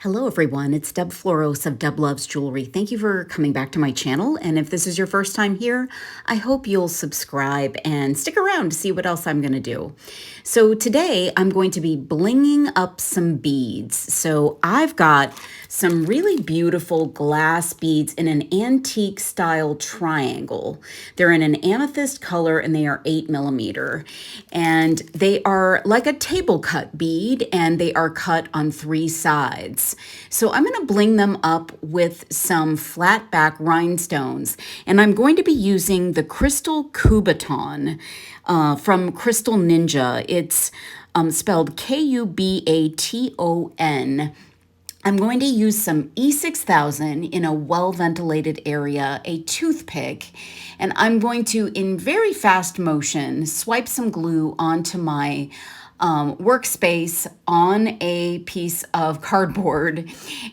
Hello everyone, it's Deb Floros of Deb Loves Jewelry. Thank you for coming back to my channel, and if this is your first time here, I hope you'll subscribe and stick around to see what else I'm going to do. So today I'm going to be blinging up some beads. So I've got some really beautiful glass beads in an antique style triangle. They're in an amethyst color and they are 8mm. And they are like a table cut bead and they are cut on 3 sides. So I'm going to bling them up with some flat back rhinestones. And I'm going to be using the crystal Kubaton from Crystal Ninja. It's spelled Kubaton. I'm going to use some E6000 in a well-ventilated area, a toothpick, and I'm going to, in very fast motion, swipe some glue onto my workspace on a piece of cardboard,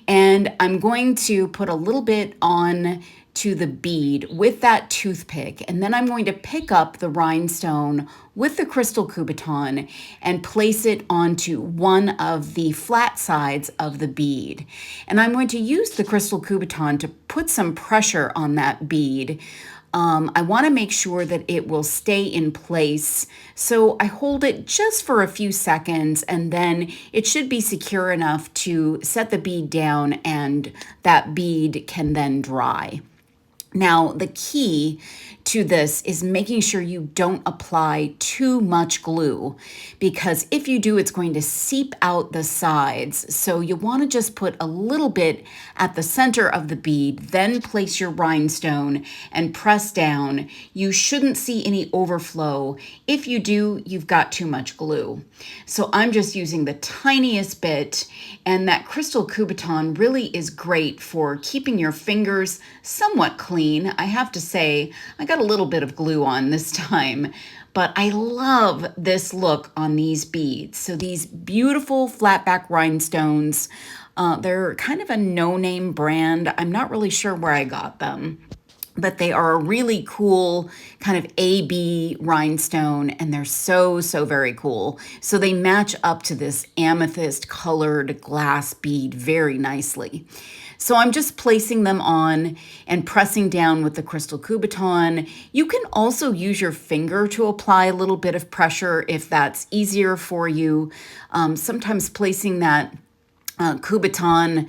and I'm going to put a little bit on to the bead with that toothpick, and then I'm going to pick up the rhinestone with the crystal Kubaton and place it onto one of the flat sides of the bead. And I'm going to use the crystal Kubaton to put some pressure on that bead. I want to make sure that it will stay in place. So I hold it just for a few seconds and then it should be secure enough to set the bead down and that bead can then dry. Now, the key to this is making sure you don't apply too much glue, because if you do, it's going to seep out the sides. So you want to just put a little bit at the center of the bead, then place your rhinestone and press down. You shouldn't see any overflow. If you do, you've got too much glue. So I'm just using the tiniest bit, and that crystal Kubaton really is great for keeping your fingers somewhat clean. I have to say, I got a little bit of glue on this time, but I love this look on these beads. So these beautiful flat back rhinestones, they're kind of a no-name brand. I'm not really sure where I got them, but they are a really cool kind of AB rhinestone, and they're so very cool. So they match up to this amethyst colored glass bead very nicely. So I'm just placing them on and pressing down with the crystal Kubaton. You can also use your finger to apply a little bit of pressure if that's easier for you. Sometimes placing that Kubaton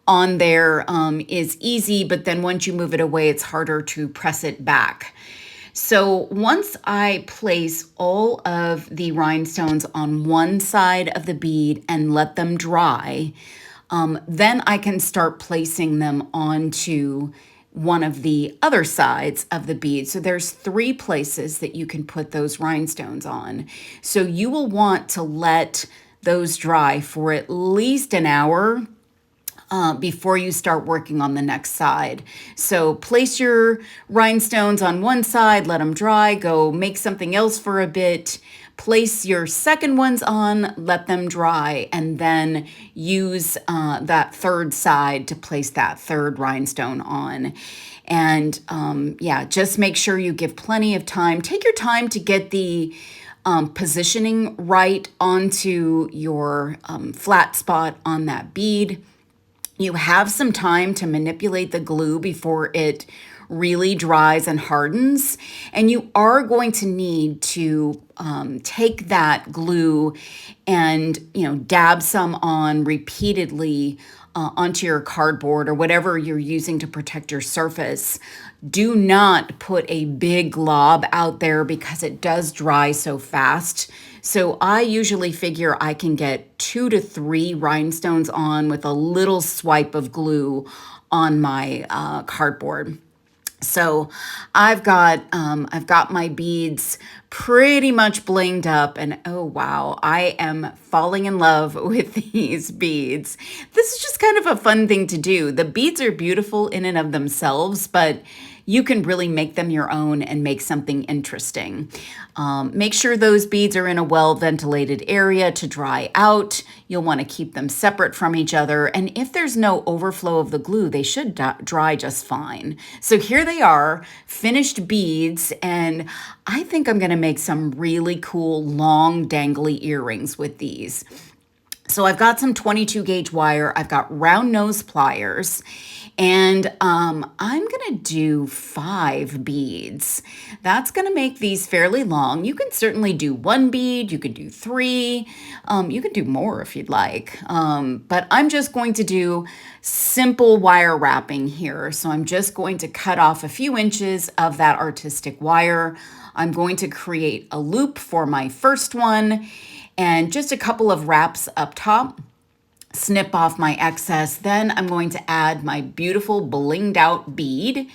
on there is easy, but then once you move it away, it's harder to press it back. So once I place all of the rhinestones on one side of the bead and let them dry, then I can start placing them onto one of the other sides of the bead. So there's 3 places that you can put those rhinestones on. So you will want to let those dry for at least an hour before you start working on the next side. So place your rhinestones on one side, let them dry, go make something else for a bit, place your second ones on, let them dry, and then use that third side to place that third rhinestone on. And yeah, just make sure you give plenty of time. Take your time to get the positioning right onto your flat spot on that bead. You have some time to manipulate the glue before it really dries and hardens. And you are going to need to take that glue and, dab some on repeatedly onto your cardboard or whatever you're using to protect your surface. Do not put a big glob out there because it does dry so fast. So I usually figure I can get 2 to 3 rhinestones on with a little swipe of glue on my cardboard. So I've got my beads pretty much blinged up, and oh wow, I am falling in love with these beads. This is just kind of a fun thing to do. The beads are beautiful in and of themselves, but you can really make them your own and make something interesting. Make sure those beads are in a well-ventilated area to dry out. You'll want to keep them separate from each other. And if there's no overflow of the glue, they should dry just fine. So here they are, finished beads. And I think I'm going to make some really cool long dangly earrings with these. So I've got some 22 gauge wire. I've got round nose pliers, and I'm gonna do 5 beads. That's gonna make these fairly long. You can certainly do 1 bead, you can do 3, you can do more if you'd like. But I'm just going to do simple wire wrapping here. So I'm just going to cut off a few inches of that artistic wire. I'm going to create a loop for my first one, and just a couple of wraps up top, snip off my excess. Then I'm going to add my beautiful blinged out bead.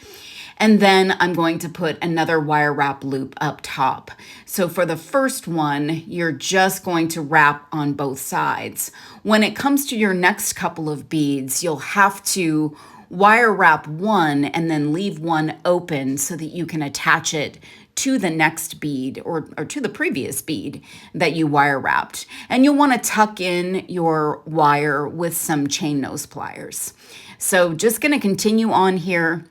And then I'm going to put another wire wrap loop up top. So for the first one, you're just going to wrap on both sides. When it comes to your next couple of beads, you'll have to wire wrap one and then leave one open so that you can attach it to the next bead or to the previous bead that you wire wrapped. And you'll want to tuck in your wire with some chain nose pliers. So just going to continue on here.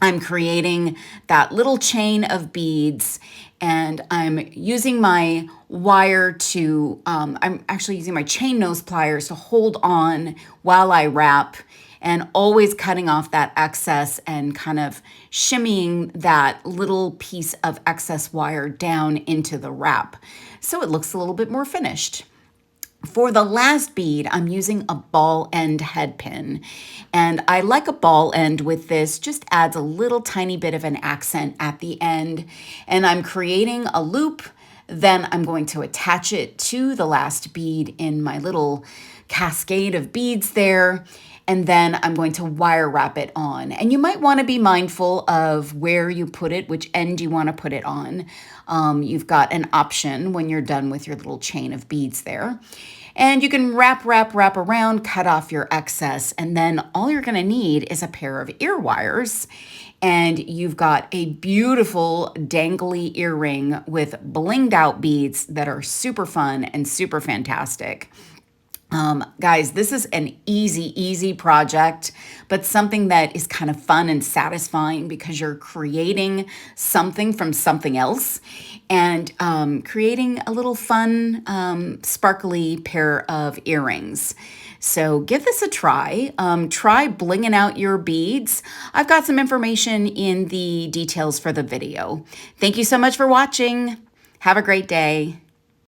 I'm creating that little chain of beads, and I'm using my wire to, I'm actually using my chain nose pliers to hold on while I wrap, and always cutting off that excess and kind of shimmying that little piece of excess wire down into the wrap so it looks a little bit more finished. For the last bead, I'm using a ball end head pin, and I like a ball end with this, just adds a little tiny bit of an accent at the end. And I'm creating a loop, then I'm going to attach it to the last bead in my little cascade of beads there, and then I'm going to wire wrap it on. And you might want to be mindful of where you put it, which end you want to put it on. You've got an option when you're done with your little chain of beads there. And you can wrap around, cut off your excess, and then all you're gonna need is a pair of ear wires. And you've got a beautiful dangly earring with blinged out beads that are super fun and super fantastic. Guys, this is an easy project, but something that is kind of fun and satisfying because you're creating something from something else and creating a little fun, sparkly pair of earrings. So give this a try. Try blinging out your beads. I've got some information in the details for the video. Thank you so much for watching. Have a great day.